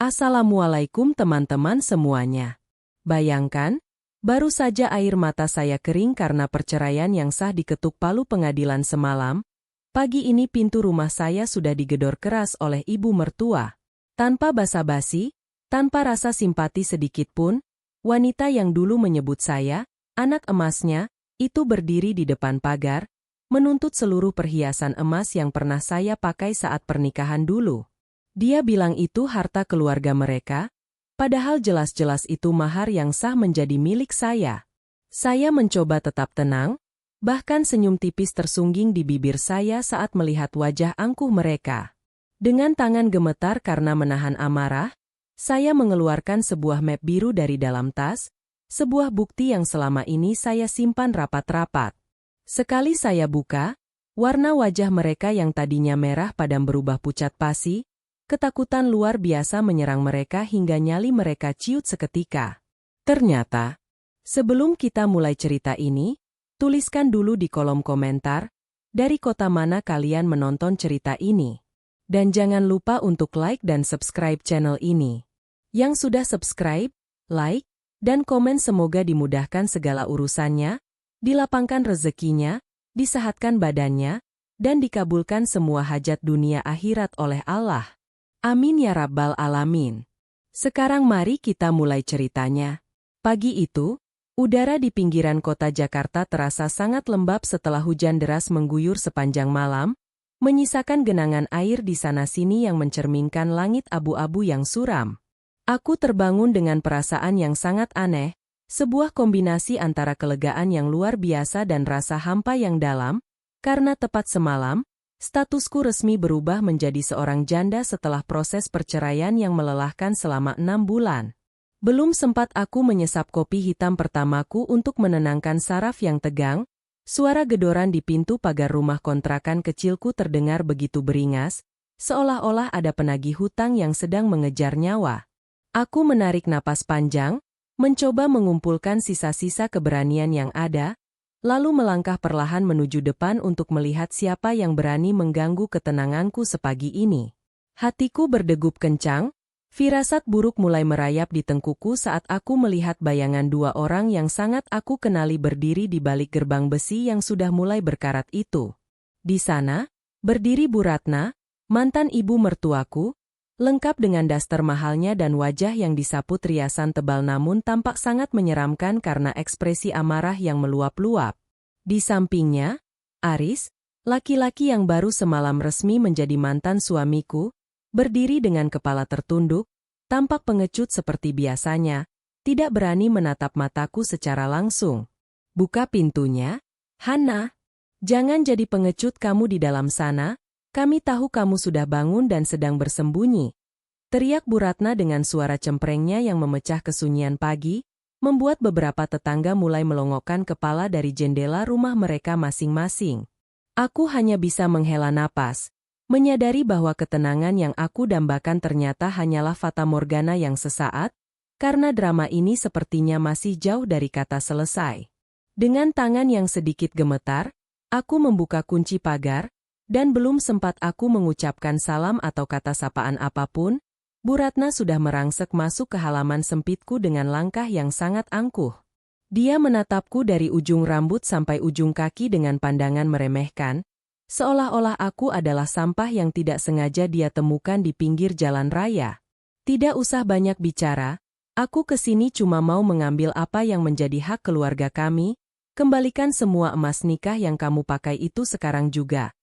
Assalamualaikum teman-teman semuanya. Bayangkan, baru saja air mata saya kering karena perceraian yang sah diketuk palu pengadilan semalam. Pagi ini pintu rumah saya sudah digedor keras oleh ibu mertua. Tanpa basa-basi, tanpa rasa simpati sedikit pun, wanita yang dulu menyebut saya, anak emasnya, itu berdiri di depan pagar, menuntut seluruh perhiasan emas yang pernah saya pakai saat pernikahan dulu. Dia bilang itu harta keluarga mereka, padahal jelas-jelas itu mahar yang sah menjadi milik saya. Saya mencoba tetap tenang, bahkan senyum tipis tersungging di bibir saya saat melihat wajah angkuh mereka. Dengan tangan gemetar karena menahan amarah, saya mengeluarkan sebuah map biru dari dalam tas, sebuah bukti yang selama ini saya simpan rapat-rapat. Sekali saya buka, warna wajah mereka yang tadinya merah padam berubah pucat pasi. Ketakutan luar biasa menyerang mereka hingga nyali mereka ciut seketika. Ternyata, sebelum kita mulai cerita ini, tuliskan dulu di kolom komentar, dari kota mana kalian menonton cerita ini. Dan jangan lupa untuk like dan subscribe channel ini. Yang sudah subscribe, like, dan komen semoga dimudahkan segala urusannya, dilapangkan rezekinya, disehatkan badannya, dan dikabulkan semua hajat dunia akhirat oleh Allah. Amin ya rabbal alamin. Sekarang mari kita mulai ceritanya. Pagi itu, udara di pinggiran kota Jakarta terasa sangat lembab setelah hujan deras mengguyur sepanjang malam, menyisakan genangan air di sana-sini yang mencerminkan langit abu-abu yang suram. Aku terbangun dengan perasaan yang sangat aneh, sebuah kombinasi antara kelegaan yang luar biasa dan rasa hampa yang dalam, karena tepat semalam, statusku resmi berubah menjadi seorang janda setelah proses perceraian yang melelahkan selama 6 bulan. Belum sempat aku menyesap kopi hitam pertamaku untuk menenangkan saraf yang tegang, suara gedoran di pintu pagar rumah kontrakan kecilku terdengar begitu beringas, seolah-olah ada penagih hutang yang sedang mengejar nyawa. Aku menarik napas panjang, mencoba mengumpulkan sisa-sisa keberanian yang ada, lalu melangkah perlahan menuju depan untuk melihat siapa yang berani mengganggu ketenanganku sepagi ini. Hatiku berdegup kencang, firasat buruk mulai merayap di tengkuku saat aku melihat bayangan dua orang yang sangat aku kenali berdiri di balik gerbang besi yang sudah mulai berkarat itu. Di sana, berdiri Bu Ratna, mantan ibu mertuaku, lengkap dengan daster mahalnya dan wajah yang disaput riasan tebal namun tampak sangat menyeramkan karena ekspresi amarah yang meluap-luap. Di sampingnya, Aris, laki-laki yang baru semalam resmi menjadi mantan suamiku, berdiri dengan kepala tertunduk, tampak pengecut seperti biasanya, tidak berani menatap mataku secara langsung. Buka pintunya, Hana. Jangan jadi pengecut kamu di dalam sana. Kami tahu kamu sudah bangun dan sedang bersembunyi. Teriak Bu Ratna dengan suara cemprengnya yang memecah kesunyian pagi, membuat beberapa tetangga mulai melongokkan kepala dari jendela rumah mereka masing-masing. Aku hanya bisa menghela napas, menyadari bahwa ketenangan yang aku dambakan ternyata hanyalah fatamorgana yang sesaat, karena drama ini sepertinya masih jauh dari kata selesai. Dengan tangan yang sedikit gemetar, aku membuka kunci pagar, dan belum sempat aku mengucapkan salam atau kata sapaan apapun, Bu Ratna sudah merangsek masuk ke halaman sempitku dengan langkah yang sangat angkuh. Dia menatapku dari ujung rambut sampai ujung kaki dengan pandangan meremehkan, seolah-olah aku adalah sampah yang tidak sengaja dia temukan di pinggir jalan raya. Tidak usah banyak bicara, aku kesini cuma mau mengambil apa yang menjadi hak keluarga kami, kembalikan semua emas nikah yang kamu pakai itu sekarang juga.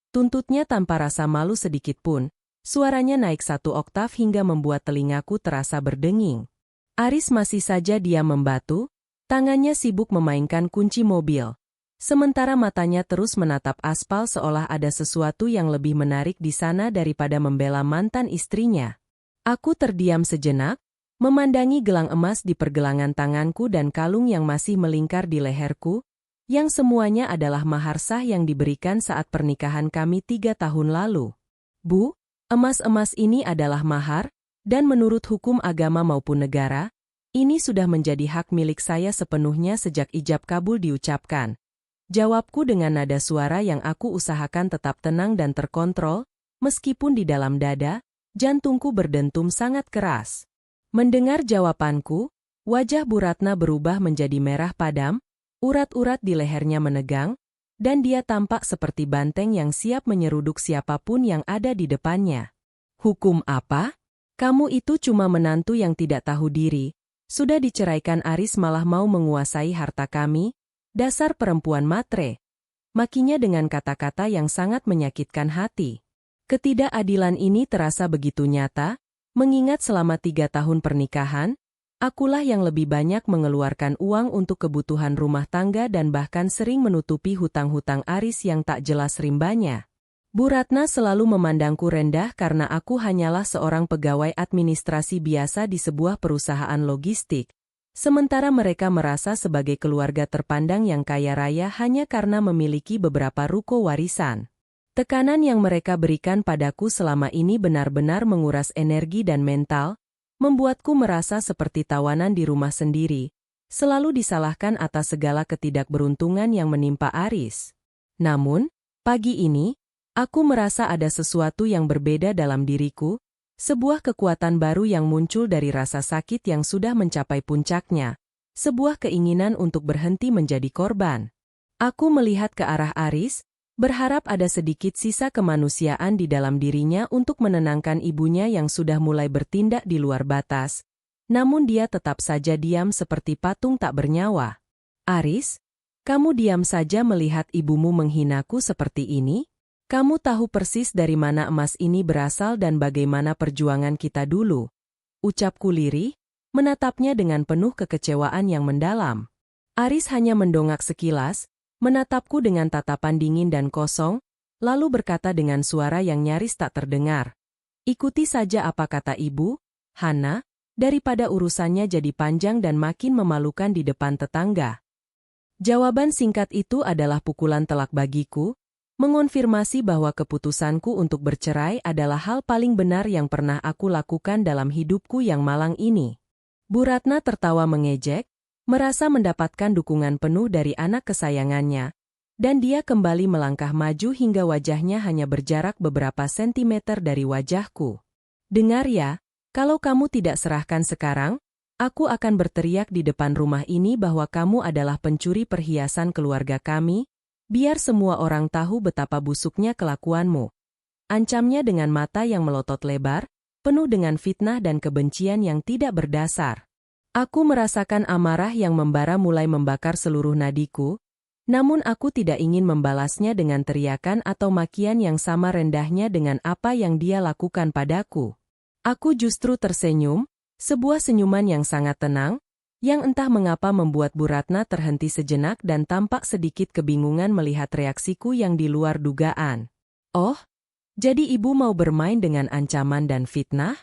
Tuntutnya tanpa rasa malu sedikit pun, suaranya naik 1 oktav hingga membuat telingaku terasa berdenging. Aris masih saja diam membatu, tangannya sibuk memainkan kunci mobil. Sementara matanya terus menatap aspal seolah ada sesuatu yang lebih menarik di sana daripada membela mantan istrinya. Aku terdiam sejenak, memandangi gelang emas di pergelangan tanganku dan kalung yang masih melingkar di leherku, yang semuanya adalah mahar sah yang diberikan saat pernikahan kami 3 tahun lalu. Bu, emas-emas ini adalah mahar, dan menurut hukum agama maupun negara, ini sudah menjadi hak milik saya sepenuhnya sejak ijab kabul diucapkan. Jawabku dengan nada suara yang aku usahakan tetap tenang dan terkontrol, meskipun di dalam dada, Jantungku berdentum sangat keras. Mendengar jawabanku, wajah Bu Ratna berubah menjadi merah padam, urat-urat di lehernya menegang, dan dia tampak seperti banteng yang siap menyeruduk siapapun yang ada di depannya. Hukum apa? Kamu itu cuma menantu yang tidak tahu diri. Sudah diceraikan Aris malah mau menguasai harta kami? Dasar perempuan matre. Makinya dengan kata-kata yang sangat menyakitkan hati. Ketidakadilan ini terasa begitu nyata, mengingat selama 3 tahun pernikahan, akulah yang lebih banyak mengeluarkan uang untuk kebutuhan rumah tangga dan bahkan sering menutupi hutang-hutang Aris yang tak jelas rimbanya. Bu Ratna selalu memandangku rendah karena aku hanyalah seorang pegawai administrasi biasa di sebuah perusahaan logistik, sementara mereka merasa sebagai keluarga terpandang yang kaya raya hanya karena memiliki beberapa ruko warisan. Tekanan yang mereka berikan padaku selama ini benar-benar menguras energi dan mental, membuatku merasa seperti tawanan di rumah sendiri, selalu disalahkan atas segala ketidakberuntungan yang menimpa Aris. Namun, pagi ini, aku merasa ada sesuatu yang berbeda dalam diriku, sebuah kekuatan baru yang muncul dari rasa sakit yang sudah mencapai puncaknya, sebuah keinginan untuk berhenti menjadi korban. Aku melihat ke arah Aris, berharap ada sedikit sisa kemanusiaan di dalam dirinya untuk menenangkan ibunya yang sudah mulai bertindak di luar batas. Namun dia tetap saja diam seperti patung tak bernyawa. Aris, kamu diam saja melihat ibumu menghinaku seperti ini? Kamu tahu persis dari mana emas ini berasal dan bagaimana perjuangan kita dulu. Ucapku lirih, menatapnya dengan penuh kekecewaan yang mendalam. Aris hanya mendongak sekilas, menatapku dengan tatapan dingin dan kosong, lalu berkata dengan suara yang nyaris tak terdengar. Ikuti saja apa kata ibu, Hana, daripada urusannya jadi panjang dan makin memalukan di depan tetangga. Jawaban singkat itu adalah pukulan telak bagiku, mengonfirmasi bahwa keputusanku untuk bercerai adalah hal paling benar yang pernah aku lakukan dalam hidupku yang malang ini. Bu Ratna tertawa mengejek, merasa mendapatkan dukungan penuh dari anak kesayangannya, dan dia kembali melangkah maju hingga wajahnya hanya berjarak beberapa sentimeter dari wajahku. Dengar ya, kalau kamu tidak serahkan sekarang, aku akan berteriak di depan rumah ini bahwa kamu adalah pencuri perhiasan keluarga kami, biar semua orang tahu betapa busuknya kelakuanmu. Ancamnya dengan mata yang melotot lebar, penuh dengan fitnah dan kebencian yang tidak berdasar. Aku merasakan amarah yang membara mulai membakar seluruh nadiku, namun aku tidak ingin membalasnya dengan teriakan atau makian yang sama rendahnya dengan apa yang dia lakukan padaku. Aku justru tersenyum, sebuah senyuman yang sangat tenang, yang entah mengapa membuat Bu Ratna terhenti sejenak dan tampak sedikit kebingungan melihat reaksiku yang di luar dugaan. Oh, jadi ibu mau bermain dengan ancaman dan fitnah?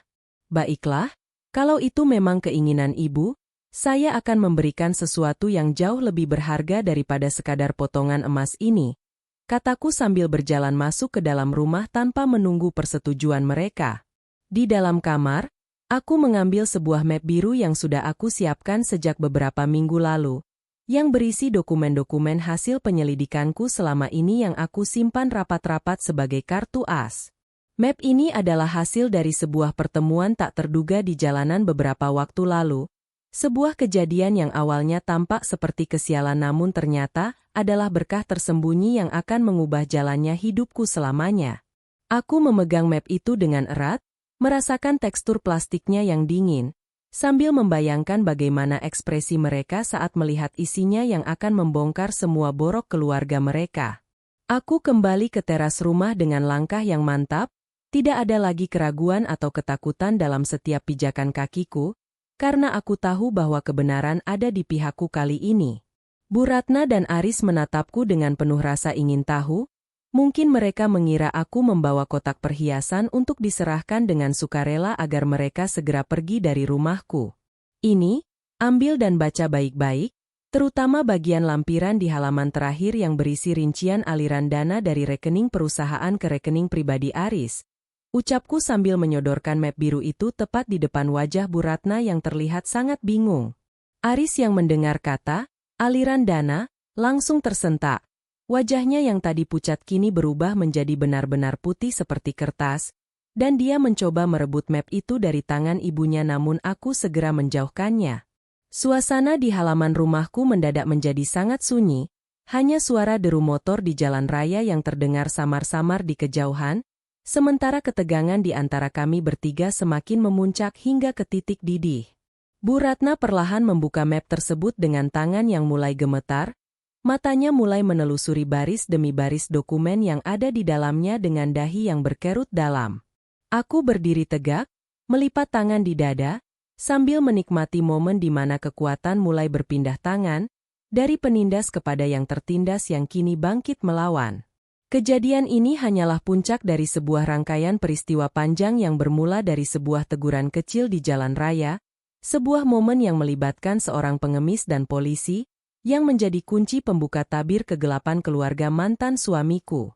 Baiklah. Kalau itu memang keinginan ibu, saya akan memberikan sesuatu yang jauh lebih berharga daripada sekadar potongan emas ini, kataku sambil berjalan masuk ke dalam rumah tanpa menunggu persetujuan mereka. Di dalam kamar, aku mengambil sebuah map biru yang sudah aku siapkan sejak beberapa minggu lalu, yang berisi dokumen-dokumen hasil penyelidikanku selama ini yang aku simpan rapat-rapat sebagai kartu as. Map ini adalah hasil dari sebuah pertemuan tak terduga di jalanan beberapa waktu lalu. Sebuah kejadian yang awalnya tampak seperti kesialan namun ternyata adalah berkah tersembunyi yang akan mengubah jalannya hidupku selamanya. Aku memegang map itu dengan erat, merasakan tekstur plastiknya yang dingin, sambil membayangkan bagaimana ekspresi mereka saat melihat isinya yang akan membongkar semua borok keluarga mereka. Aku kembali ke teras rumah dengan langkah yang mantap. Tidak ada lagi keraguan atau ketakutan dalam setiap pijakan kakiku, karena aku tahu bahwa kebenaran ada di pihakku kali ini. Bu Ratna dan Aris menatapku dengan penuh rasa ingin tahu, mungkin mereka mengira aku membawa kotak perhiasan untuk diserahkan dengan sukarela agar mereka segera pergi dari rumahku. Ini, ambil dan baca baik-baik, terutama bagian lampiran di halaman terakhir yang berisi rincian aliran dana dari rekening perusahaan ke rekening pribadi Aris. Ucapku sambil menyodorkan map biru itu tepat di depan wajah Bu Ratna yang terlihat sangat bingung. Aris yang mendengar kata, aliran dana, langsung tersentak. Wajahnya yang tadi pucat kini berubah menjadi benar-benar putih seperti kertas, dan dia mencoba merebut map itu dari tangan ibunya namun aku segera menjauhkannya. Suasana di halaman rumahku mendadak menjadi sangat sunyi, hanya suara deru motor di jalan raya yang terdengar samar-samar di kejauhan, sementara ketegangan di antara kami bertiga semakin memuncak hingga ke titik didih. Bu Ratna perlahan membuka map tersebut dengan tangan yang mulai gemetar, matanya mulai menelusuri baris demi baris dokumen yang ada di dalamnya dengan dahi yang berkerut dalam. Aku berdiri tegak, melipat tangan di dada, sambil menikmati momen di mana kekuatan mulai berpindah tangan, dari penindas kepada yang tertindas yang kini bangkit melawan. Kejadian ini hanyalah puncak dari sebuah rangkaian peristiwa panjang yang bermula dari sebuah teguran kecil di jalan raya, sebuah momen yang melibatkan seorang pengemis dan polisi, yang menjadi kunci pembuka tabir kegelapan keluarga mantan suamiku.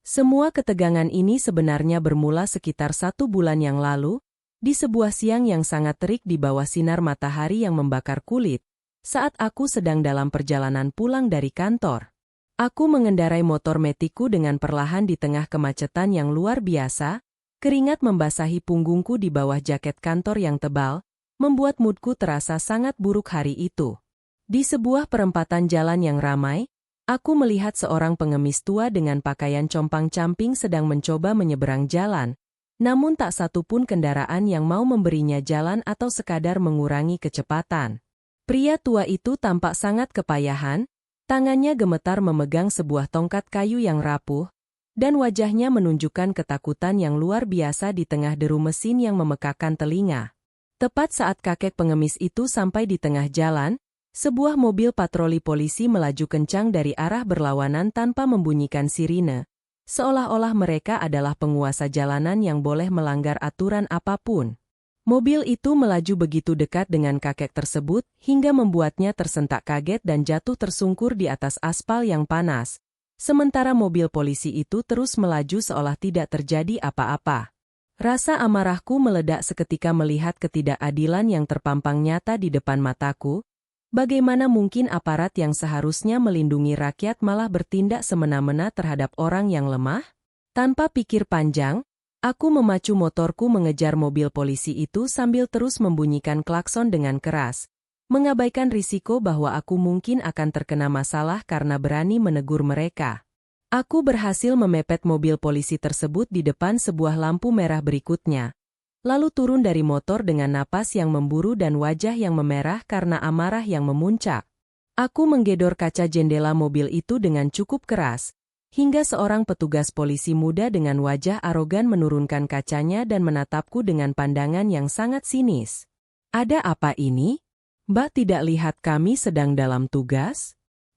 Semua ketegangan ini sebenarnya bermula sekitar 1 bulan yang lalu, di sebuah siang yang sangat terik di bawah sinar matahari yang membakar kulit, saat aku sedang dalam perjalanan pulang dari kantor. Aku mengendarai motor metiku dengan perlahan di tengah kemacetan yang luar biasa, keringat membasahi punggungku di bawah jaket kantor yang tebal, membuat moodku terasa sangat buruk hari itu. Di sebuah perempatan jalan yang ramai, aku melihat seorang pengemis tua dengan pakaian compang-camping sedang mencoba menyeberang jalan, namun tak satu pun kendaraan yang mau memberinya jalan atau sekadar mengurangi kecepatan. Pria tua itu tampak sangat kepayahan, tangannya gemetar memegang sebuah tongkat kayu yang rapuh, dan wajahnya menunjukkan ketakutan yang luar biasa di tengah deru mesin yang memekakan telinga. Tepat saat kakek pengemis itu sampai di tengah jalan, sebuah mobil patroli polisi melaju kencang dari arah berlawanan tanpa membunyikan sirine, seolah-olah mereka adalah penguasa jalanan yang boleh melanggar aturan apapun. Mobil itu melaju begitu dekat dengan kakek tersebut, hingga membuatnya tersentak kaget dan jatuh tersungkur di atas aspal yang panas. Sementara mobil polisi itu terus melaju seolah tidak terjadi apa-apa. Rasa amarahku meledak seketika melihat ketidakadilan yang terpampang nyata di depan mataku. Bagaimana mungkin aparat yang seharusnya melindungi rakyat malah bertindak semena-mena terhadap orang yang lemah? Tanpa pikir panjang, aku memacu motorku mengejar mobil polisi itu sambil terus membunyikan klakson dengan keras, mengabaikan risiko bahwa aku mungkin akan terkena masalah karena berani menegur mereka. Aku berhasil memepet mobil polisi tersebut di depan sebuah lampu merah berikutnya, lalu turun dari motor dengan napas yang memburu dan wajah yang memerah karena amarah yang memuncak. Aku menggedor kaca jendela mobil itu dengan cukup keras, hingga seorang petugas polisi muda dengan wajah arogan menurunkan kacanya dan menatapku dengan pandangan yang sangat sinis. "Ada apa ini? Mbak tidak lihat kami sedang dalam tugas?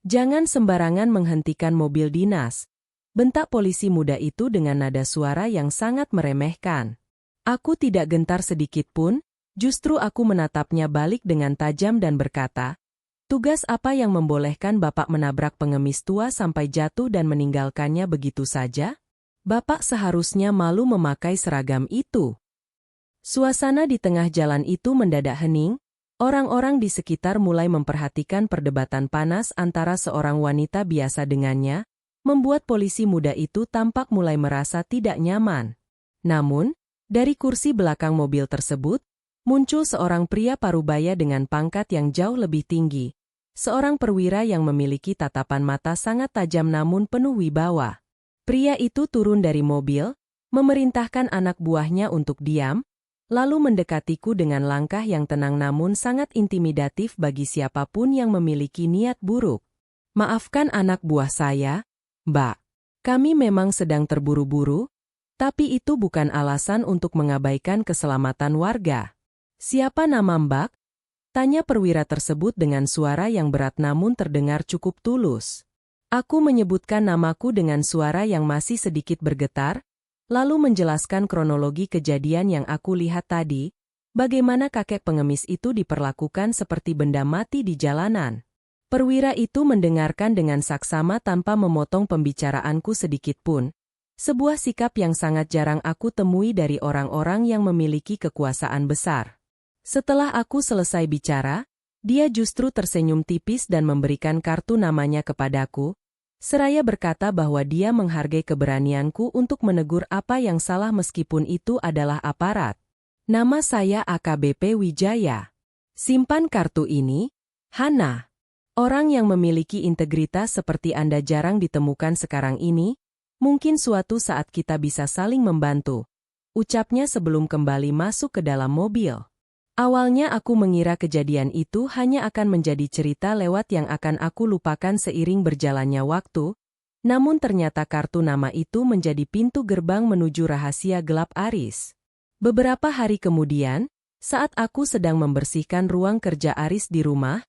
Jangan sembarangan menghentikan mobil dinas," bentak polisi muda itu dengan nada suara yang sangat meremehkan. Aku tidak gentar sedikit pun, justru aku menatapnya balik dengan tajam dan berkata, "Tugas apa yang membolehkan Bapak menabrak pengemis tua sampai jatuh dan meninggalkannya begitu saja? Bapak seharusnya malu memakai seragam itu." Suasana di tengah jalan itu mendadak hening, orang-orang di sekitar mulai memperhatikan perdebatan panas antara seorang wanita biasa dengannya, membuat polisi muda itu tampak mulai merasa tidak nyaman. Namun, dari kursi belakang mobil tersebut, muncul seorang pria parubaya dengan pangkat yang jauh lebih tinggi. Seorang perwira yang memiliki tatapan mata sangat tajam namun penuh wibawa. Pria itu turun dari mobil, memerintahkan anak buahnya untuk diam, lalu mendekatiku dengan langkah yang tenang namun sangat intimidatif bagi siapapun yang memiliki niat buruk. "Maafkan anak buah saya, Mbak. Kami memang sedang terburu-buru, tapi itu bukan alasan untuk mengabaikan keselamatan warga." "Siapa nama Mbak?" tanya perwira tersebut dengan suara yang berat namun terdengar cukup tulus. Aku menyebutkan namaku dengan suara yang masih sedikit bergetar, lalu menjelaskan kronologi kejadian yang aku lihat tadi, bagaimana kakek pengemis itu diperlakukan seperti benda mati di jalanan. Perwira itu mendengarkan dengan saksama tanpa memotong pembicaraanku sedikit pun, sebuah sikap yang sangat jarang aku temui dari orang-orang yang memiliki kekuasaan besar. Setelah aku selesai bicara, dia justru tersenyum tipis dan memberikan kartu namanya kepadaku, seraya berkata bahwa dia menghargai keberanianku untuk menegur apa yang salah meskipun itu adalah aparat. Nama saya AKBP Wijaya. Simpan kartu ini, Hana. Orang yang memiliki integritas seperti Anda jarang ditemukan sekarang ini, mungkin suatu saat kita bisa saling membantu. Ucapnya sebelum kembali masuk ke dalam mobil. Awalnya aku mengira kejadian itu hanya akan menjadi cerita lewat yang akan aku lupakan seiring berjalannya waktu, namun ternyata kartu nama itu menjadi pintu gerbang menuju rahasia gelap Aris. Beberapa hari kemudian, saat aku sedang membersihkan ruang kerja Aris di rumah,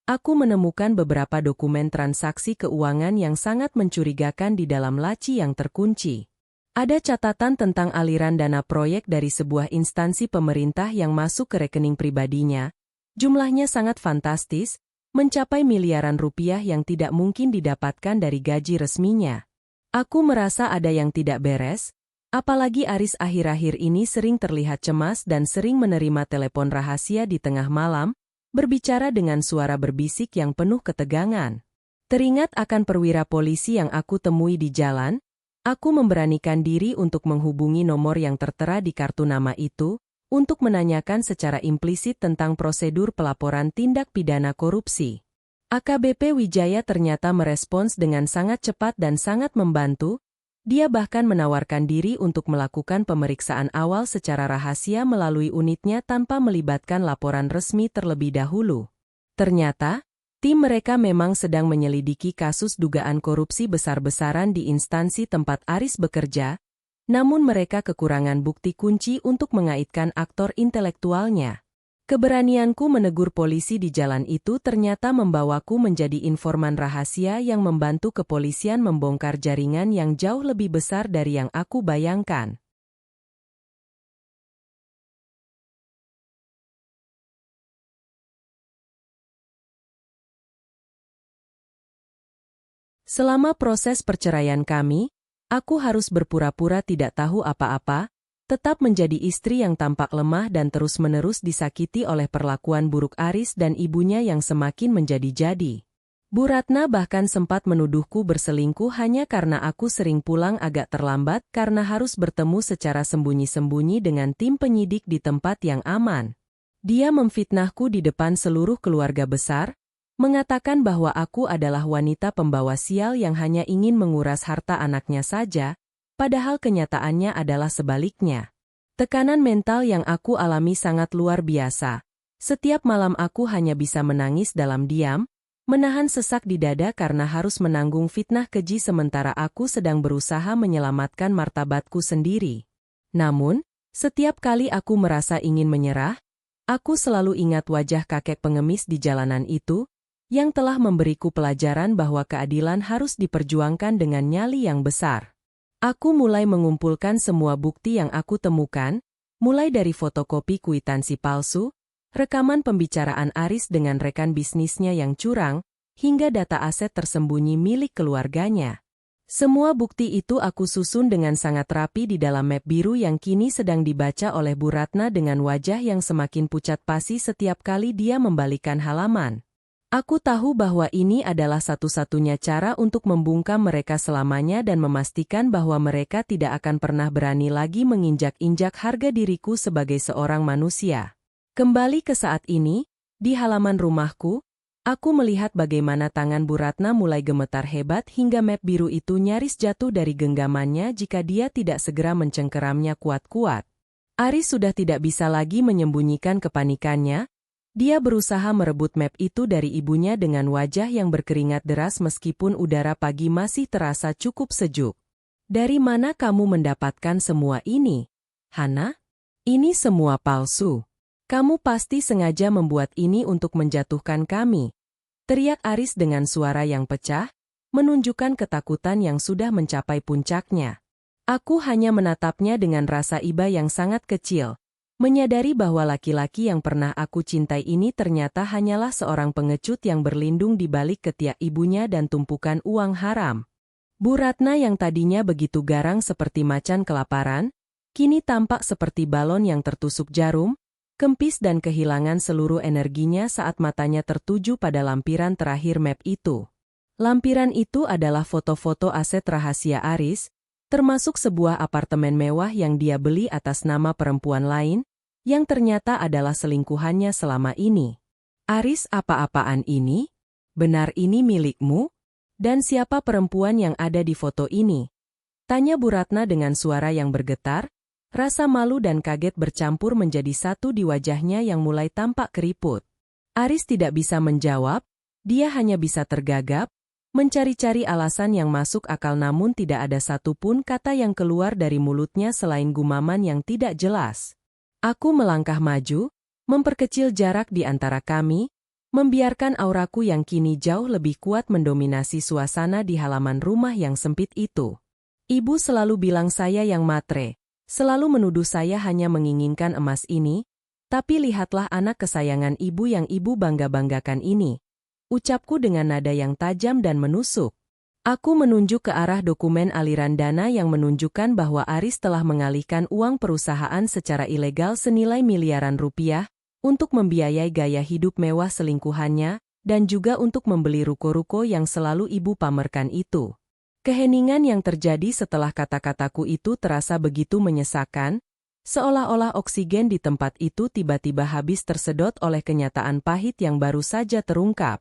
aku menemukan beberapa dokumen transaksi keuangan yang sangat mencurigakan di dalam laci yang terkunci. Ada catatan tentang aliran dana proyek dari sebuah instansi pemerintah yang masuk ke rekening pribadinya. Jumlahnya sangat fantastis, mencapai miliaran rupiah yang tidak mungkin didapatkan dari gaji resminya. Aku merasa ada yang tidak beres, apalagi Aris akhir-akhir ini sering terlihat cemas dan sering menerima telepon rahasia di tengah malam, berbicara dengan suara berbisik yang penuh ketegangan. Teringat akan perwira polisi yang aku temui di jalan, aku memberanikan diri untuk menghubungi nomor yang tertera di kartu nama itu, untuk menanyakan secara implisit tentang prosedur pelaporan tindak pidana korupsi. AKBP Wijaya ternyata merespons dengan sangat cepat dan sangat membantu. Dia bahkan menawarkan diri untuk melakukan pemeriksaan awal secara rahasia melalui unitnya tanpa melibatkan laporan resmi terlebih dahulu. Ternyata, tim mereka memang sedang menyelidiki kasus dugaan korupsi besar-besaran di instansi tempat Aris bekerja, namun mereka kekurangan bukti kunci untuk mengaitkan aktor intelektualnya. Keberanianku menegur polisi di jalan itu ternyata membawaku menjadi informan rahasia yang membantu kepolisian membongkar jaringan yang jauh lebih besar dari yang aku bayangkan. Selama proses perceraian kami, aku harus berpura-pura tidak tahu apa-apa, tetap menjadi istri yang tampak lemah dan terus-menerus disakiti oleh perlakuan buruk Aris dan ibunya yang semakin menjadi-jadi. Bu Ratna bahkan sempat menuduhku berselingkuh hanya karena aku sering pulang agak terlambat karena harus bertemu secara sembunyi-sembunyi dengan tim penyidik di tempat yang aman. Dia memfitnahku di depan seluruh keluarga besar, mengatakan bahwa aku adalah wanita pembawa sial yang hanya ingin menguras harta anaknya saja, padahal kenyataannya adalah sebaliknya. Tekanan mental yang aku alami sangat luar biasa. Setiap malam aku hanya bisa menangis dalam diam, menahan sesak di dada karena harus menanggung fitnah keji sementara aku sedang berusaha menyelamatkan martabatku sendiri. Namun, setiap kali aku merasa ingin menyerah, aku selalu ingat wajah kakek pengemis di jalanan itu, yang telah memberiku pelajaran bahwa keadilan harus diperjuangkan dengan nyali yang besar. Aku mulai mengumpulkan semua bukti yang aku temukan, mulai dari fotokopi kwitansi palsu, rekaman pembicaraan Aris dengan rekan bisnisnya yang curang, hingga data aset tersembunyi milik keluarganya. Semua bukti itu aku susun dengan sangat rapi di dalam map biru yang kini sedang dibaca oleh Bu Ratna dengan wajah yang semakin pucat pasi setiap kali dia membalikan halaman. Aku tahu bahwa ini adalah satu-satunya cara untuk membungkam mereka selamanya dan memastikan bahwa mereka tidak akan pernah berani lagi menginjak-injak harga diriku sebagai seorang manusia. Kembali ke saat ini, di halaman rumahku, aku melihat bagaimana tangan Bu Ratna mulai gemetar hebat hingga map biru itu nyaris jatuh dari genggamannya jika dia tidak segera mencengkeramnya kuat-kuat. Aris sudah tidak bisa lagi menyembunyikan kepanikannya. Dia berusaha merebut map itu dari ibunya dengan wajah yang berkeringat deras meskipun udara pagi masih terasa cukup sejuk. Dari mana kamu mendapatkan semua ini, Hana? Ini semua palsu. Kamu pasti sengaja membuat ini untuk menjatuhkan kami. Teriak Aris dengan suara yang pecah, menunjukkan ketakutan yang sudah mencapai puncaknya. Aku hanya menatapnya dengan rasa iba yang sangat kecil. Menyadari bahwa laki-laki yang pernah aku cintai ini ternyata hanyalah seorang pengecut yang berlindung di balik ketiak ibunya dan tumpukan uang haram. Bu Ratna yang tadinya begitu garang seperti macan kelaparan, kini tampak seperti balon yang tertusuk jarum, kempis dan kehilangan seluruh energinya saat matanya tertuju pada lampiran terakhir map itu. Lampiran itu adalah foto-foto aset rahasia Aris, termasuk sebuah apartemen mewah yang dia beli atas nama perempuan lain, yang ternyata adalah selingkuhannya selama ini. Aris, apa-apaan ini? Benar ini milikmu? Dan siapa perempuan yang ada di foto ini? Tanya Bu Ratna dengan suara yang bergetar, rasa malu dan kaget bercampur menjadi satu di wajahnya yang mulai tampak keriput. Aris tidak bisa menjawab, dia hanya bisa tergagap, mencari-cari alasan yang masuk akal namun tidak ada satupun kata yang keluar dari mulutnya selain gumaman yang tidak jelas. Aku melangkah maju, memperkecil jarak di antara kami, membiarkan auraku yang kini jauh lebih kuat mendominasi suasana di halaman rumah yang sempit itu. Ibu selalu bilang saya yang matre, selalu menuduh saya hanya menginginkan emas ini, tapi lihatlah anak kesayangan ibu yang ibu bangga-banggakan ini. Ucapku dengan nada yang tajam dan menusuk. Aku menunjuk ke arah dokumen aliran dana yang menunjukkan bahwa Aris telah mengalihkan uang perusahaan secara ilegal senilai miliaran rupiah untuk membiayai gaya hidup mewah selingkuhannya dan juga untuk membeli ruko-ruko yang selalu ibu pamerkan itu. Keheningan yang terjadi setelah kata-kataku itu terasa begitu menyesakan, seolah-olah oksigen di tempat itu tiba-tiba habis tersedot oleh kenyataan pahit yang baru saja terungkap.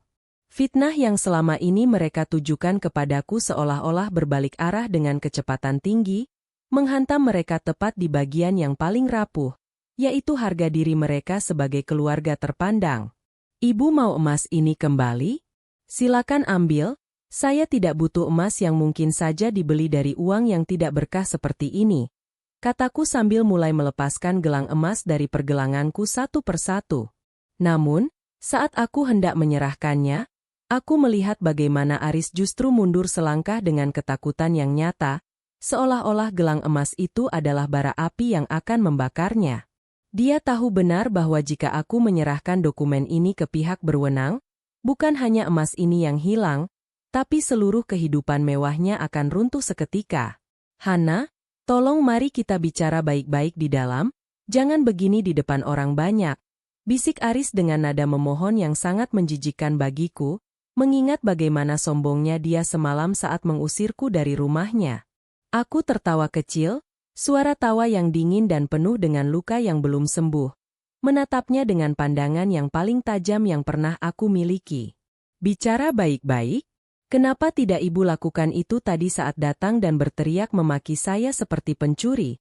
Fitnah yang selama ini mereka tujukan kepadaku seolah-olah berbalik arah dengan kecepatan tinggi, menghantam mereka tepat di bagian yang paling rapuh, yaitu harga diri mereka sebagai keluarga terpandang. Ibu mau emas ini kembali? Silakan ambil, saya tidak butuh emas yang mungkin saja dibeli dari uang yang tidak berkah seperti ini, kataku sambil mulai melepaskan gelang emas dari pergelanganku satu persatu. Namun, saat aku hendak menyerahkannya, aku melihat bagaimana Aris justru mundur selangkah dengan ketakutan yang nyata, seolah-olah gelang emas itu adalah bara api yang akan membakarnya. Dia tahu benar bahwa jika aku menyerahkan dokumen ini ke pihak berwenang, bukan hanya emas ini yang hilang, tapi seluruh kehidupan mewahnya akan runtuh seketika. Hana, tolong mari kita bicara baik-baik di dalam, jangan begini di depan orang banyak, bisik Aris dengan nada memohon yang sangat menjijikkan bagiku, mengingat bagaimana sombongnya dia semalam saat mengusirku dari rumahnya. Aku tertawa kecil, suara tawa yang dingin dan penuh dengan luka yang belum sembuh, menatapnya dengan pandangan yang paling tajam yang pernah aku miliki. Bicara baik-baik? Kenapa tidak ibu lakukan itu tadi saat datang dan berteriak memaki saya seperti pencuri?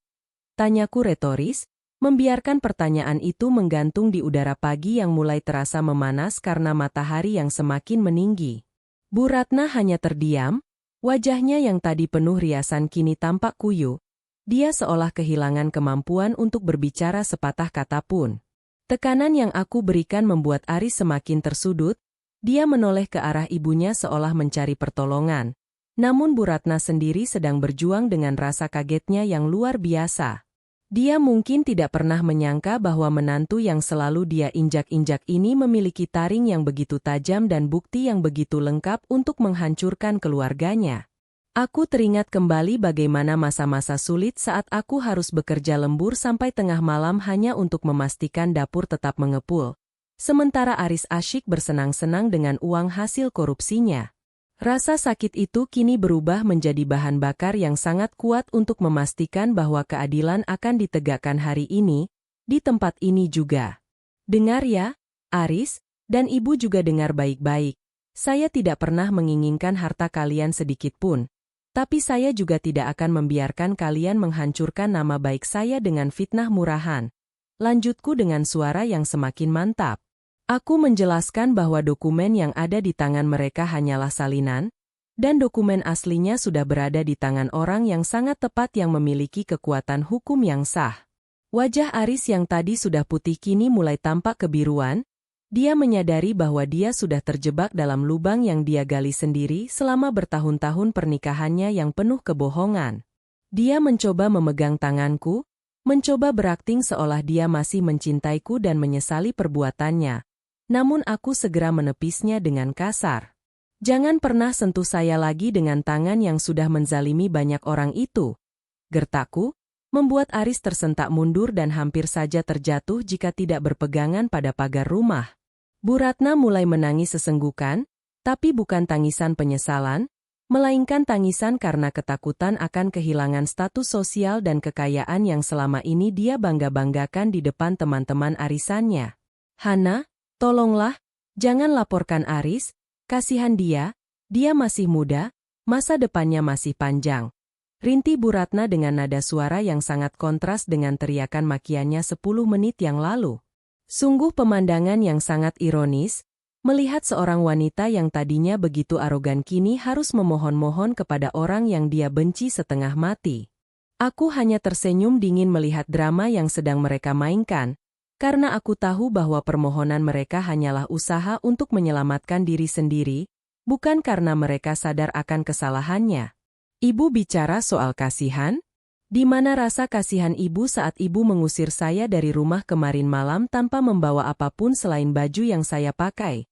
Tanyaku retoris, membiarkan pertanyaan itu menggantung di udara pagi yang mulai terasa memanas karena matahari yang semakin meninggi. Bu Ratna hanya terdiam, wajahnya yang tadi penuh riasan kini tampak kuyu. Dia seolah kehilangan kemampuan untuk berbicara sepatah kata pun. Tekanan yang aku berikan membuat Aris semakin tersudut, dia menoleh ke arah ibunya seolah mencari pertolongan. Namun Bu Ratna sendiri sedang berjuang dengan rasa kagetnya yang luar biasa. Dia mungkin tidak pernah menyangka bahwa menantu yang selalu dia injak-injak ini memiliki taring yang begitu tajam dan bukti yang begitu lengkap untuk menghancurkan keluarganya. Aku teringat kembali bagaimana masa-masa sulit saat aku harus bekerja lembur sampai tengah malam hanya untuk memastikan dapur tetap mengepul. Sementara Aris asyik bersenang-senang dengan uang hasil korupsinya. Rasa sakit itu kini berubah menjadi bahan bakar yang sangat kuat untuk memastikan bahwa keadilan akan ditegakkan hari ini, di tempat ini juga. Dengar ya, Aris, dan ibu juga dengar baik-baik. Saya tidak pernah menginginkan harta kalian sedikit pun, tapi saya juga tidak akan membiarkan kalian menghancurkan nama baik saya dengan fitnah murahan. Lanjutku dengan suara yang semakin mantap. Aku menjelaskan bahwa dokumen yang ada di tangan mereka hanyalah salinan, dan dokumen aslinya sudah berada di tangan orang yang sangat tepat yang memiliki kekuatan hukum yang sah. Wajah Aris yang tadi sudah putih kini mulai tampak kebiruan, dia menyadari bahwa dia sudah terjebak dalam lubang yang dia gali sendiri selama bertahun-tahun pernikahannya yang penuh kebohongan. Dia mencoba memegang tanganku, mencoba berakting seolah dia masih mencintaiku dan menyesali perbuatannya. Namun aku segera menepisnya dengan kasar. Jangan pernah sentuh saya lagi dengan tangan yang sudah menzalimi banyak orang itu. Gertakku, membuat Aris tersentak mundur dan hampir saja terjatuh jika tidak berpegangan pada pagar rumah. Bu Ratna mulai menangis sesenggukan, Tapi bukan tangisan penyesalan, melainkan tangisan karena ketakutan akan kehilangan status sosial dan kekayaan yang selama ini dia bangga-banggakan di depan teman-teman arisannya. Hana, tolonglah, jangan laporkan Aris, kasihan dia masih muda, masa depannya masih panjang. Rinti Bu Ratna dengan nada suara yang sangat kontras dengan teriakan makiannya 10 menit yang lalu. Sungguh pemandangan yang sangat ironis, melihat seorang wanita yang tadinya begitu arogan kini harus memohon-mohon kepada orang yang dia benci setengah mati. Aku hanya tersenyum dingin melihat drama yang sedang mereka mainkan, karena aku tahu bahwa permohonan mereka hanyalah usaha untuk menyelamatkan diri sendiri, bukan karena mereka sadar akan kesalahannya. Ibu bicara soal kasihan? Di mana rasa kasihan ibu saat ibu mengusir saya dari rumah kemarin malam tanpa membawa apapun selain baju yang saya pakai?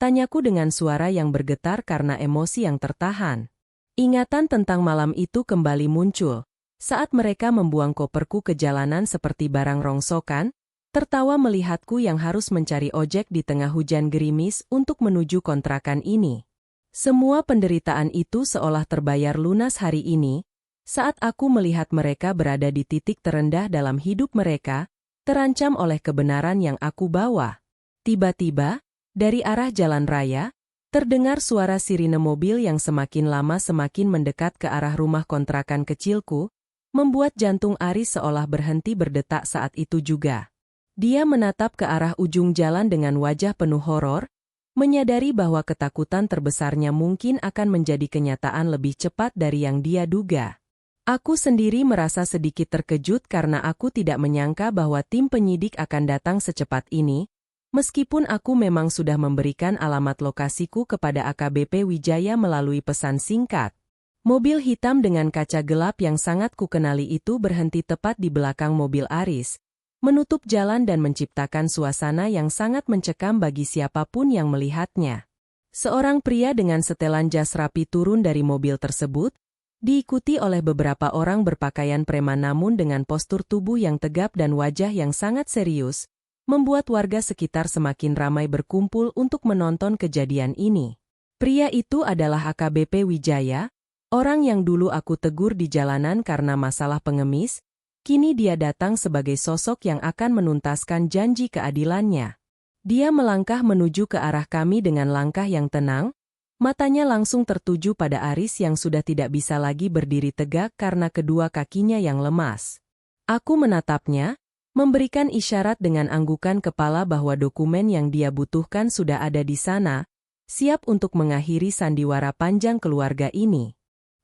Tanyaku dengan suara yang bergetar karena emosi yang tertahan. Ingatan tentang malam itu kembali muncul. Saat mereka membuang koperku ke jalanan seperti barang rongsokan, tertawa melihatku yang harus mencari ojek di tengah hujan gerimis untuk menuju kontrakan ini. Semua penderitaan itu seolah terbayar lunas hari ini, saat aku melihat mereka berada di titik terendah dalam hidup mereka, terancam oleh kebenaran yang aku bawa. Tiba-tiba, dari arah jalan raya, terdengar suara sirine mobil yang semakin lama semakin mendekat ke arah rumah kontrakan kecilku, membuat jantung Aris seolah berhenti berdetak saat itu juga. Dia menatap ke arah ujung jalan dengan wajah penuh horor, menyadari bahwa ketakutan terbesarnya mungkin akan menjadi kenyataan lebih cepat dari yang dia duga. Aku sendiri merasa sedikit terkejut karena aku tidak menyangka bahwa tim penyidik akan datang secepat ini, meskipun aku memang sudah memberikan alamat lokasiku kepada AKBP Wijaya melalui pesan singkat. Mobil hitam dengan kaca gelap yang sangat kukenali itu berhenti tepat di belakang mobil Aris, menutup jalan dan menciptakan suasana yang sangat mencekam bagi siapapun yang melihatnya. Seorang pria dengan setelan jas rapi turun dari mobil tersebut, diikuti oleh beberapa orang berpakaian preman namun dengan postur tubuh yang tegap dan wajah yang sangat serius, membuat warga sekitar semakin ramai berkumpul untuk menonton kejadian ini. Pria itu adalah AKBP Wijaya, orang yang dulu aku tegur di jalanan karena masalah pengemis. Kini dia datang sebagai sosok yang akan menuntaskan janji keadilannya. Dia melangkah menuju ke arah kami dengan langkah yang tenang, matanya langsung tertuju pada Aris yang sudah tidak bisa lagi berdiri tegak karena kedua kakinya yang lemas. Aku menatapnya, memberikan isyarat dengan anggukan kepala bahwa dokumen yang dia butuhkan sudah ada di sana, siap untuk mengakhiri sandiwara panjang keluarga ini.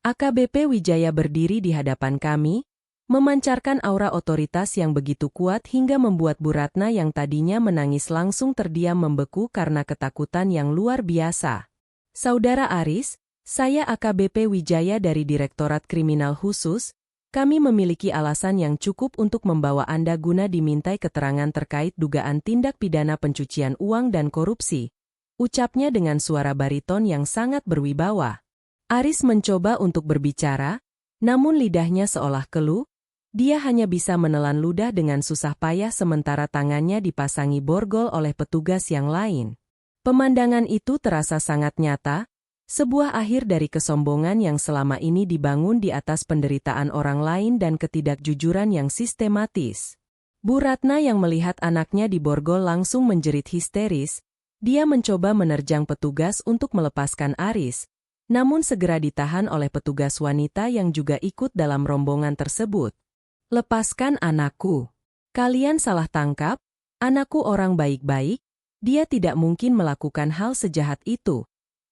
AKBP Wijaya berdiri di hadapan kami, memancarkan aura otoritas yang begitu kuat hingga membuat Bu Ratna yang tadinya menangis langsung terdiam membeku karena ketakutan yang luar biasa. Saudara Aris, saya AKBP Wijaya dari Direktorat Kriminal Khusus, kami memiliki alasan yang cukup untuk membawa Anda guna dimintai keterangan terkait dugaan tindak pidana pencucian uang dan korupsi, ucapnya dengan suara bariton yang sangat berwibawa. Aris mencoba untuk berbicara, namun lidahnya seolah keluh. Dia hanya bisa menelan ludah dengan susah payah sementara tangannya dipasangi borgol oleh petugas yang lain. Pemandangan itu terasa sangat nyata, sebuah akhir dari kesombongan yang selama ini dibangun di atas penderitaan orang lain dan ketidakjujuran yang sistematis. Bu Ratna yang melihat anaknya diborgol langsung menjerit histeris, dia mencoba menerjang petugas untuk melepaskan Aris, namun segera ditahan oleh petugas wanita yang juga ikut dalam rombongan tersebut. Lepaskan anakku. Kalian salah tangkap, anakku orang baik-baik, dia tidak mungkin melakukan hal sejahat itu.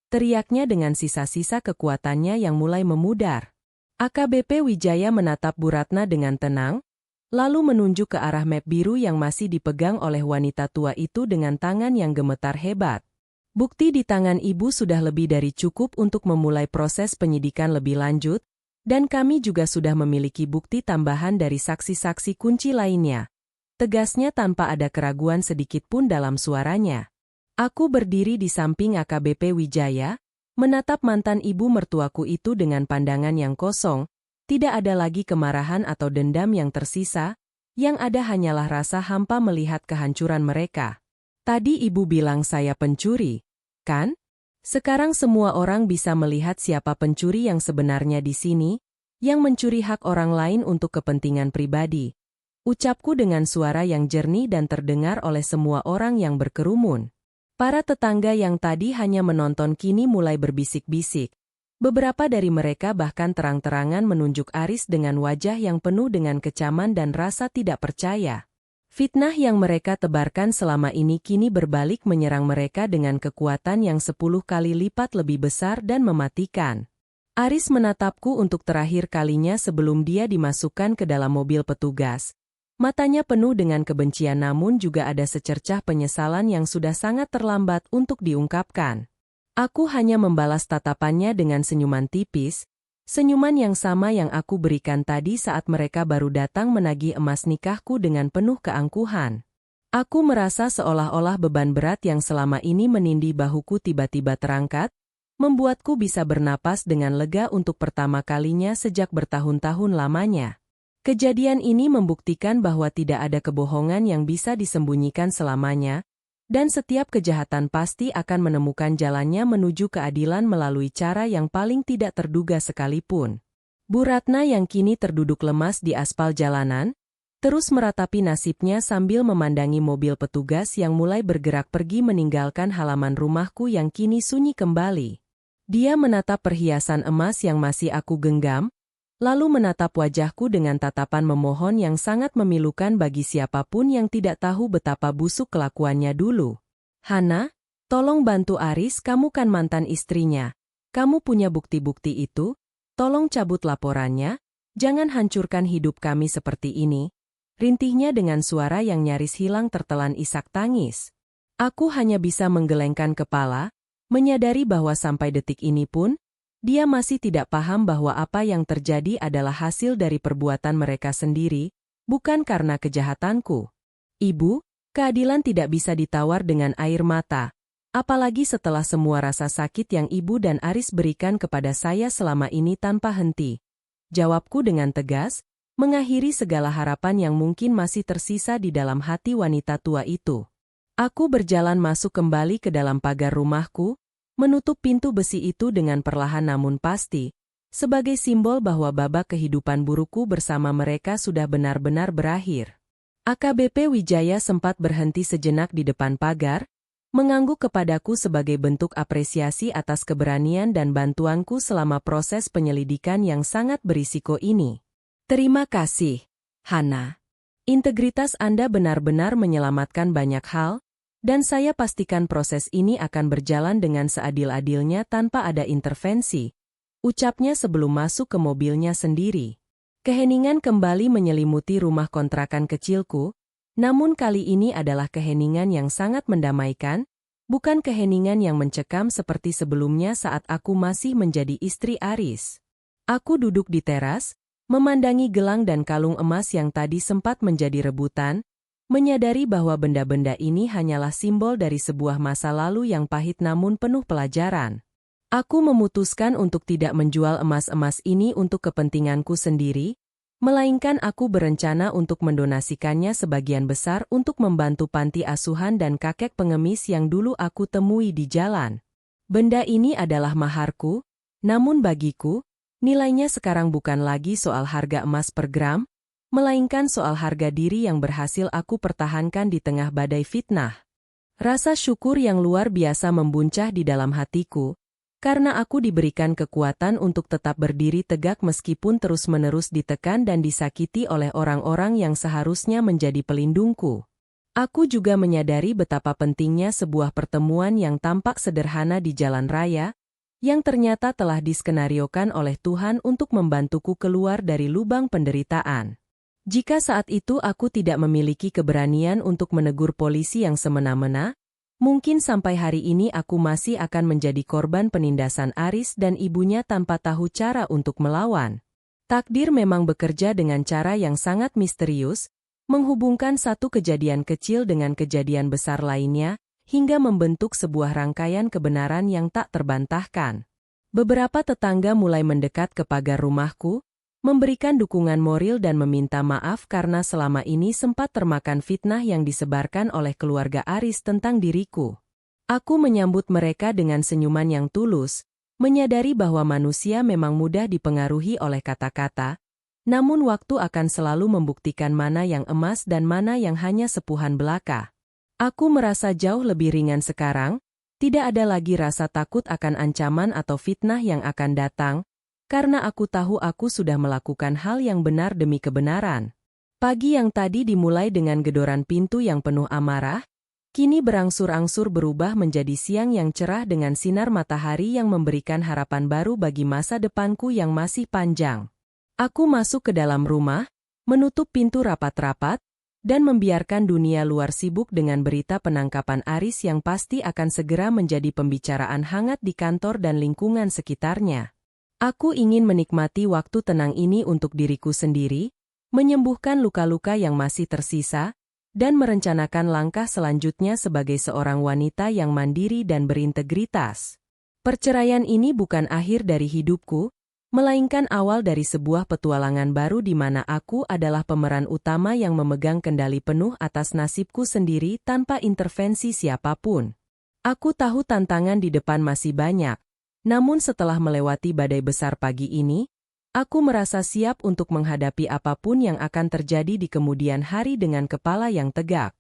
Teriaknya dengan sisa-sisa kekuatannya yang mulai memudar. AKBP Wijaya menatap Bu Ratna dengan tenang, lalu menunjuk ke arah map biru yang masih dipegang oleh wanita tua itu dengan tangan yang gemetar hebat. Bukti di tangan ibu sudah lebih dari cukup untuk memulai proses penyidikan lebih lanjut, dan kami juga sudah memiliki bukti tambahan dari saksi-saksi kunci lainnya. Tegasnya tanpa ada keraguan sedikit pun dalam suaranya. Aku berdiri di samping AKBP Wijaya, menatap mantan ibu mertuaku itu dengan pandangan yang kosong, tidak ada lagi kemarahan atau dendam yang tersisa, yang ada hanyalah rasa hampa melihat kehancuran mereka. Tadi ibu bilang saya pencuri, kan? Sekarang semua orang bisa melihat siapa pencuri yang sebenarnya di sini, yang mencuri hak orang lain untuk kepentingan pribadi. Ucapku dengan suara yang jernih dan terdengar oleh semua orang yang berkerumun. Para tetangga yang tadi hanya menonton kini mulai berbisik-bisik. Beberapa dari mereka bahkan terang-terangan menunjuk Aris dengan wajah yang penuh dengan kecaman dan rasa tidak percaya. Fitnah yang mereka tebarkan selama ini kini berbalik menyerang mereka dengan kekuatan yang 10 kali lipat lebih besar dan mematikan. Aris menatapku untuk terakhir kalinya sebelum dia dimasukkan ke dalam mobil petugas. Matanya penuh dengan kebencian namun juga ada secercah penyesalan yang sudah sangat terlambat untuk diungkapkan. Aku hanya membalas tatapannya dengan senyuman tipis, senyuman yang sama yang aku berikan tadi saat mereka baru datang menagih emas nikahku dengan penuh keangkuhan. Aku merasa seolah-olah beban berat yang selama ini menindih bahuku tiba-tiba terangkat, membuatku bisa bernapas dengan lega untuk pertama kalinya sejak bertahun-tahun lamanya. Kejadian ini membuktikan bahwa tidak ada kebohongan yang bisa disembunyikan selamanya, dan setiap kejahatan pasti akan menemukan jalannya menuju keadilan melalui cara yang paling tidak terduga sekalipun. Bu Ratna yang kini terduduk lemas di aspal jalanan, terus meratapi nasibnya sambil memandangi mobil petugas yang mulai bergerak pergi meninggalkan halaman rumahku yang kini sunyi kembali. Dia menatap perhiasan emas yang masih aku genggam, lalu menatap wajahku dengan tatapan memohon yang sangat memilukan bagi siapapun yang tidak tahu betapa busuk kelakuannya dulu. "Hana, tolong bantu Aris, kamu kan mantan istrinya. Kamu punya bukti-bukti itu? Tolong cabut laporannya, jangan hancurkan hidup kami seperti ini." Rintihnya dengan suara yang nyaris hilang tertelan isak tangis. Aku hanya bisa menggelengkan kepala, menyadari bahwa sampai detik ini pun, dia masih tidak paham bahwa apa yang terjadi adalah hasil dari perbuatan mereka sendiri, bukan karena kejahatanku. "Ibu, keadilan tidak bisa ditawar dengan air mata, apalagi setelah semua rasa sakit yang Ibu dan Aris berikan kepada saya selama ini tanpa henti." Jawabku dengan tegas, mengakhiri segala harapan yang mungkin masih tersisa di dalam hati wanita tua itu. Aku berjalan masuk kembali ke dalam pagar rumahku, menutup pintu besi itu dengan perlahan namun pasti, sebagai simbol bahwa babak kehidupan burukku bersama mereka sudah benar-benar berakhir. AKBP Wijaya sempat berhenti sejenak di depan pagar, mengangguk kepadaku sebagai bentuk apresiasi atas keberanian dan bantuanku selama proses penyelidikan yang sangat berisiko ini. "Terima kasih, Hana. Integritas Anda benar-benar menyelamatkan banyak hal, dan saya pastikan proses ini akan berjalan dengan seadil-adilnya tanpa ada intervensi," ucapnya sebelum masuk ke mobilnya sendiri. Keheningan kembali menyelimuti rumah kontrakan kecilku, namun kali ini adalah keheningan yang sangat mendamaikan, bukan keheningan yang mencekam seperti sebelumnya saat aku masih menjadi istri Aris. Aku duduk di teras, memandangi gelang dan kalung emas yang tadi sempat menjadi rebutan, menyadari bahwa benda-benda ini hanyalah simbol dari sebuah masa lalu yang pahit namun penuh pelajaran. Aku memutuskan untuk tidak menjual emas-emas ini untuk kepentinganku sendiri, melainkan aku berencana untuk mendonasikannya sebagian besar untuk membantu panti asuhan dan kakek pengemis yang dulu aku temui di jalan. Benda ini adalah maharku, namun bagiku, nilainya sekarang bukan lagi soal harga emas per gram, melainkan soal harga diri yang berhasil aku pertahankan di tengah badai fitnah. Rasa syukur yang luar biasa membuncah di dalam hatiku, karena aku diberikan kekuatan untuk tetap berdiri tegak meskipun terus-menerus ditekan dan disakiti oleh orang-orang yang seharusnya menjadi pelindungku. Aku juga menyadari betapa pentingnya sebuah pertemuan yang tampak sederhana di jalan raya, yang ternyata telah diskenariokan oleh Tuhan untuk membantuku keluar dari lubang penderitaan. Jika saat itu aku tidak memiliki keberanian untuk menegur polisi yang semena-mena, mungkin sampai hari ini aku masih akan menjadi korban penindasan Aris dan ibunya tanpa tahu cara untuk melawan. Takdir memang bekerja dengan cara yang sangat misterius, menghubungkan satu kejadian kecil dengan kejadian besar lainnya, hingga membentuk sebuah rangkaian kebenaran yang tak terbantahkan. Beberapa tetangga mulai mendekat ke pagar rumahku, memberikan dukungan moral dan meminta maaf karena selama ini sempat termakan fitnah yang disebarkan oleh keluarga Aris tentang diriku. Aku menyambut mereka dengan senyuman yang tulus, menyadari bahwa manusia memang mudah dipengaruhi oleh kata-kata, namun waktu akan selalu membuktikan mana yang emas dan mana yang hanya sepuhan belaka. Aku merasa jauh lebih ringan sekarang, tidak ada lagi rasa takut akan ancaman atau fitnah yang akan datang, karena aku tahu aku sudah melakukan hal yang benar demi kebenaran. Pagi yang tadi dimulai dengan gedoran pintu yang penuh amarah, kini berangsur-angsur berubah menjadi siang yang cerah dengan sinar matahari yang memberikan harapan baru bagi masa depanku yang masih panjang. Aku masuk ke dalam rumah, menutup pintu rapat-rapat, dan membiarkan dunia luar sibuk dengan berita penangkapan Aris yang pasti akan segera menjadi pembicaraan hangat di kantor dan lingkungan sekitarnya. Aku ingin menikmati waktu tenang ini untuk diriku sendiri, menyembuhkan luka-luka yang masih tersisa, dan merencanakan langkah selanjutnya sebagai seorang wanita yang mandiri dan berintegritas. Perceraian ini bukan akhir dari hidupku, melainkan awal dari sebuah petualangan baru di mana aku adalah pemeran utama yang memegang kendali penuh atas nasibku sendiri tanpa intervensi siapapun. Aku tahu tantangan di depan masih banyak, namun setelah melewati badai besar pagi ini, aku merasa siap untuk menghadapi apapun yang akan terjadi di kemudian hari dengan kepala yang tegak.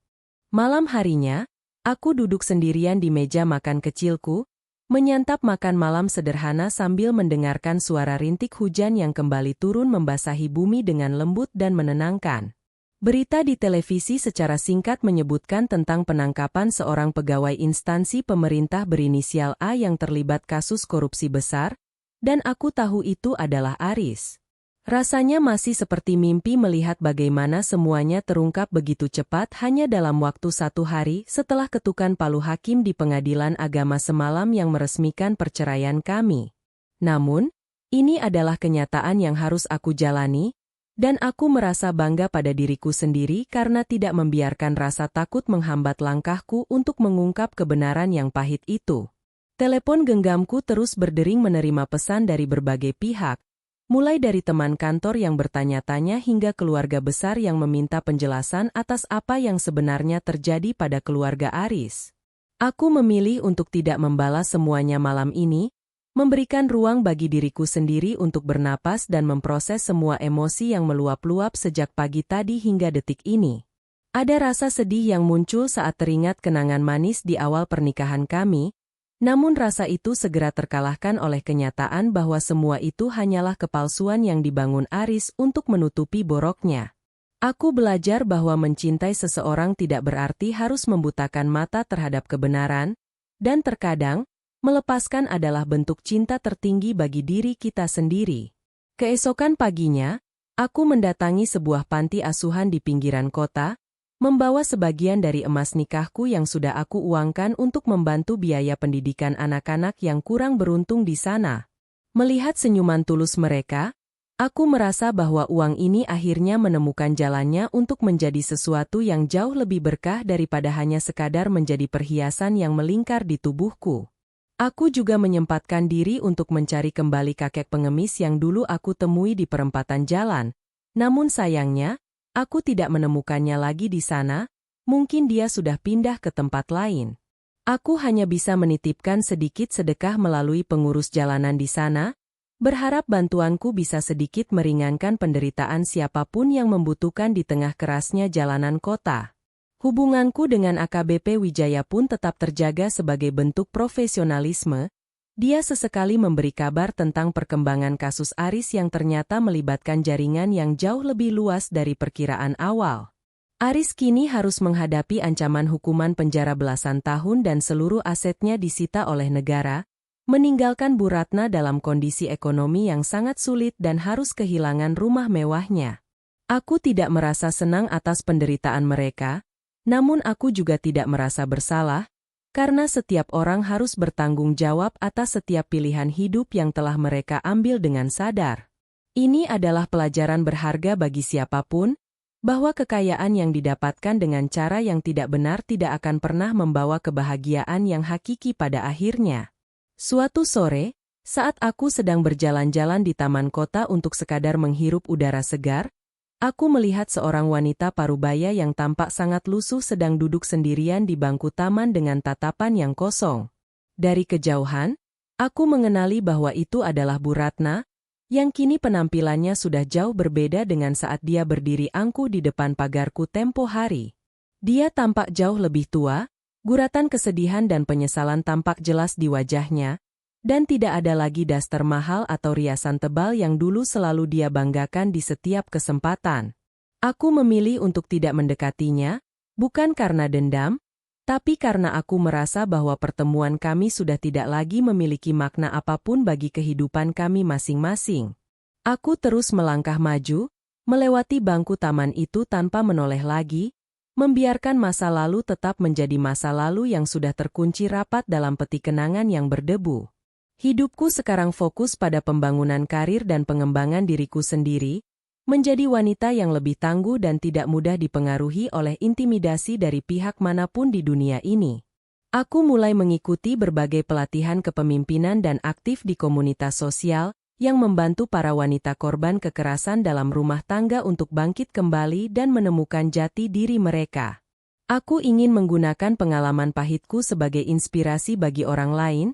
Malam harinya, aku duduk sendirian di meja makan kecilku, menyantap makan malam sederhana sambil mendengarkan suara rintik hujan yang kembali turun membasahi bumi dengan lembut dan menenangkan. Berita di televisi secara singkat menyebutkan tentang penangkapan seorang pegawai instansi pemerintah berinisial A yang terlibat kasus korupsi besar, dan aku tahu itu adalah Aris. Rasanya masih seperti mimpi melihat bagaimana semuanya terungkap begitu cepat hanya dalam waktu 1 hari setelah ketukan palu hakim di pengadilan agama semalam yang meresmikan perceraian kami. Namun, ini adalah kenyataan yang harus aku jalani, dan aku merasa bangga pada diriku sendiri karena tidak membiarkan rasa takut menghambat langkahku untuk mengungkap kebenaran yang pahit itu. Telepon genggamku terus berdering menerima pesan dari berbagai pihak, mulai dari teman kantor yang bertanya-tanya hingga keluarga besar yang meminta penjelasan atas apa yang sebenarnya terjadi pada keluarga Aris. Aku memilih untuk tidak membalas semuanya malam ini, memberikan ruang bagi diriku sendiri untuk bernapas dan memproses semua emosi yang meluap-luap sejak pagi tadi hingga detik ini. Ada rasa sedih yang muncul saat teringat kenangan manis di awal pernikahan kami, namun rasa itu segera terkalahkan oleh kenyataan bahwa semua itu hanyalah kepalsuan yang dibangun Aris untuk menutupi boroknya. Aku belajar bahwa mencintai seseorang tidak berarti harus membutakan mata terhadap kebenaran, dan terkadang, melepaskan adalah bentuk cinta tertinggi bagi diri kita sendiri. Keesokan paginya, aku mendatangi sebuah panti asuhan di pinggiran kota, membawa sebagian dari emas nikahku yang sudah aku uangkan untuk membantu biaya pendidikan anak-anak yang kurang beruntung di sana. Melihat senyuman tulus mereka, aku merasa bahwa uang ini akhirnya menemukan jalannya untuk menjadi sesuatu yang jauh lebih berkah daripada hanya sekadar menjadi perhiasan yang melingkar di tubuhku. Aku juga menyempatkan diri untuk mencari kembali kakek pengemis yang dulu aku temui di perempatan jalan. Namun sayangnya, aku tidak menemukannya lagi di sana, mungkin dia sudah pindah ke tempat lain. Aku hanya bisa menitipkan sedikit sedekah melalui pengurus jalanan di sana, berharap bantuanku bisa sedikit meringankan penderitaan siapapun yang membutuhkan di tengah kerasnya jalanan kota. Hubunganku dengan AKBP Wijaya pun tetap terjaga sebagai bentuk profesionalisme. Dia sesekali memberi kabar tentang perkembangan kasus Aris yang ternyata melibatkan jaringan yang jauh lebih luas dari perkiraan awal. Aris kini harus menghadapi ancaman hukuman penjara belasan tahun dan seluruh asetnya disita oleh negara, meninggalkan Bu Ratna dalam kondisi ekonomi yang sangat sulit dan harus kehilangan rumah mewahnya. Aku tidak merasa senang atas penderitaan mereka, namun aku juga tidak merasa bersalah, karena setiap orang harus bertanggung jawab atas setiap pilihan hidup yang telah mereka ambil dengan sadar. Ini adalah pelajaran berharga bagi siapapun, bahwa kekayaan yang didapatkan dengan cara yang tidak benar tidak akan pernah membawa kebahagiaan yang hakiki pada akhirnya. Suatu sore, saat aku sedang berjalan-jalan di taman kota untuk sekadar menghirup udara segar, Aku melihat seorang wanita parubaya yang tampak sangat lusuh sedang duduk sendirian di bangku taman dengan tatapan yang kosong. Dari kejauhan, aku mengenali bahwa itu adalah Bu Ratna, yang kini penampilannya sudah jauh berbeda dengan saat dia berdiri angkuh di depan pagarku tempo hari. Dia tampak jauh lebih tua, guratan kesedihan dan penyesalan tampak jelas di wajahnya, dan tidak ada lagi daster mahal atau riasan tebal yang dulu selalu dia banggakan di setiap kesempatan. Aku memilih untuk tidak mendekatinya, bukan karena dendam, tapi karena aku merasa bahwa pertemuan kami sudah tidak lagi memiliki makna apapun bagi kehidupan kami masing-masing. Aku terus melangkah maju, melewati bangku taman itu tanpa menoleh lagi, membiarkan masa lalu tetap menjadi masa lalu yang sudah terkunci rapat dalam peti kenangan yang berdebu. Hidupku sekarang fokus pada pembangunan karir dan pengembangan diriku sendiri, menjadi wanita yang lebih tangguh dan tidak mudah dipengaruhi oleh intimidasi dari pihak manapun di dunia ini. Aku mulai mengikuti berbagai pelatihan kepemimpinan dan aktif di komunitas sosial, yang membantu para wanita korban kekerasan dalam rumah tangga untuk bangkit kembali dan menemukan jati diri mereka. Aku ingin menggunakan pengalaman pahitku sebagai inspirasi bagi orang lain,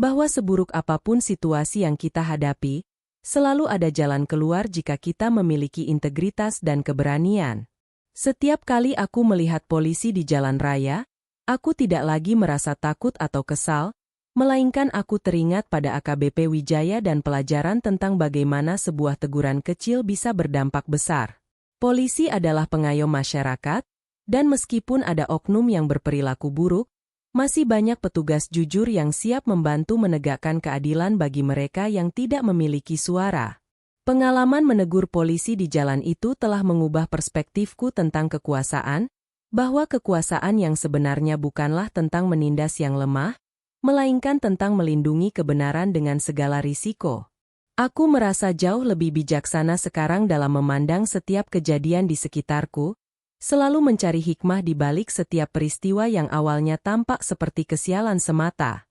bahwa seburuk apapun situasi yang kita hadapi, selalu ada jalan keluar jika kita memiliki integritas dan keberanian. Setiap kali aku melihat polisi di jalan raya, aku tidak lagi merasa takut atau kesal, melainkan aku teringat pada AKBP Wijaya dan pelajaran tentang bagaimana sebuah teguran kecil bisa berdampak besar. Polisi adalah pengayom masyarakat, dan meskipun ada oknum yang berperilaku buruk, masih banyak petugas jujur yang siap membantu menegakkan keadilan bagi mereka yang tidak memiliki suara. Pengalaman menegur polisi di jalan itu telah mengubah perspektifku tentang kekuasaan, bahwa kekuasaan yang sebenarnya bukanlah tentang menindas yang lemah, melainkan tentang melindungi kebenaran dengan segala risiko. Aku merasa jauh lebih bijaksana sekarang dalam memandang setiap kejadian di sekitarku, selalu mencari hikmah di balik setiap peristiwa yang awalnya tampak seperti kesialan semata.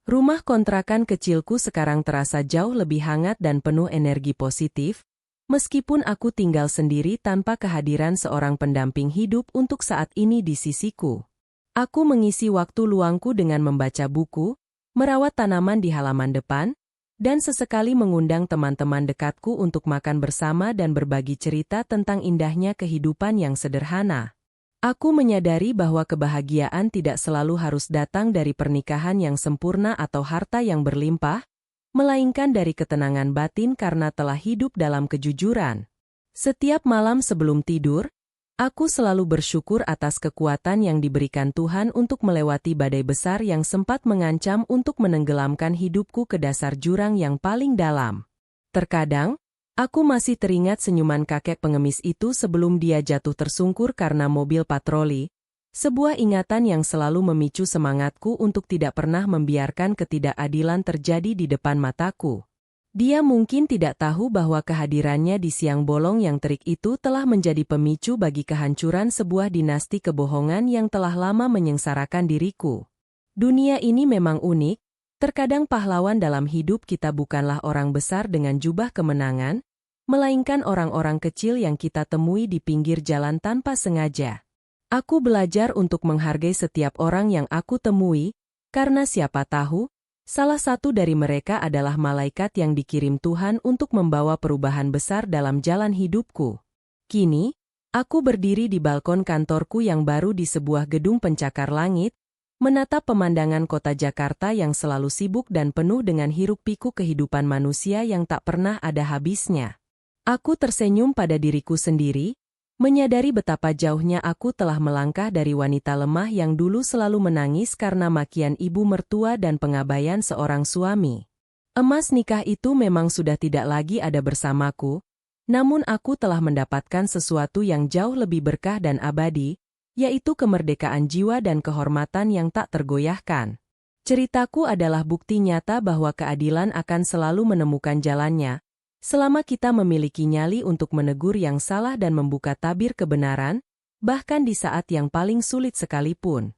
Rumah kontrakan kecilku sekarang terasa jauh lebih hangat dan penuh energi positif, meskipun aku tinggal sendiri tanpa kehadiran seorang pendamping hidup untuk saat ini di sisiku. Aku mengisi waktu luangku dengan membaca buku, merawat tanaman di halaman depan, dan sesekali mengundang teman-teman dekatku untuk makan bersama dan berbagi cerita tentang indahnya kehidupan yang sederhana. Aku menyadari bahwa kebahagiaan tidak selalu harus datang dari pernikahan yang sempurna atau harta yang berlimpah, melainkan dari ketenangan batin karena telah hidup dalam kejujuran. Setiap malam sebelum tidur, aku selalu bersyukur atas kekuatan yang diberikan Tuhan untuk melewati badai besar yang sempat mengancam untuk menenggelamkan hidupku ke dasar jurang yang paling dalam. Terkadang, aku masih teringat senyuman kakek pengemis itu sebelum dia jatuh tersungkur karena mobil patroli, sebuah ingatan yang selalu memicu semangatku untuk tidak pernah membiarkan ketidakadilan terjadi di depan mataku. Dia mungkin tidak tahu bahwa kehadirannya di siang bolong yang terik itu telah menjadi pemicu bagi kehancuran sebuah dinasti kebohongan yang telah lama menyengsarakan diriku. Dunia ini memang unik, terkadang pahlawan dalam hidup kita bukanlah orang besar dengan jubah kemenangan, melainkan orang-orang kecil yang kita temui di pinggir jalan tanpa sengaja. Aku belajar untuk menghargai setiap orang yang aku temui, karena siapa tahu, salah satu dari mereka adalah malaikat yang dikirim Tuhan untuk membawa perubahan besar dalam jalan hidupku. Kini, aku berdiri di balkon kantorku yang baru di sebuah gedung pencakar langit, menatap pemandangan kota Jakarta yang selalu sibuk dan penuh dengan hiruk-pikuk kehidupan manusia yang tak pernah ada habisnya. Aku tersenyum pada diriku sendiri, menyadari betapa jauhnya aku telah melangkah dari wanita lemah yang dulu selalu menangis karena makian ibu mertua dan pengabaian seorang suami. Emas nikah itu memang sudah tidak lagi ada bersamaku, namun aku telah mendapatkan sesuatu yang jauh lebih berkah dan abadi, yaitu kemerdekaan jiwa dan kehormatan yang tak tergoyahkan. Ceritaku adalah bukti nyata bahwa keadilan akan selalu menemukan jalannya, selama kita memiliki nyali untuk menegur yang salah dan membuka tabir kebenaran, bahkan di saat yang paling sulit sekalipun.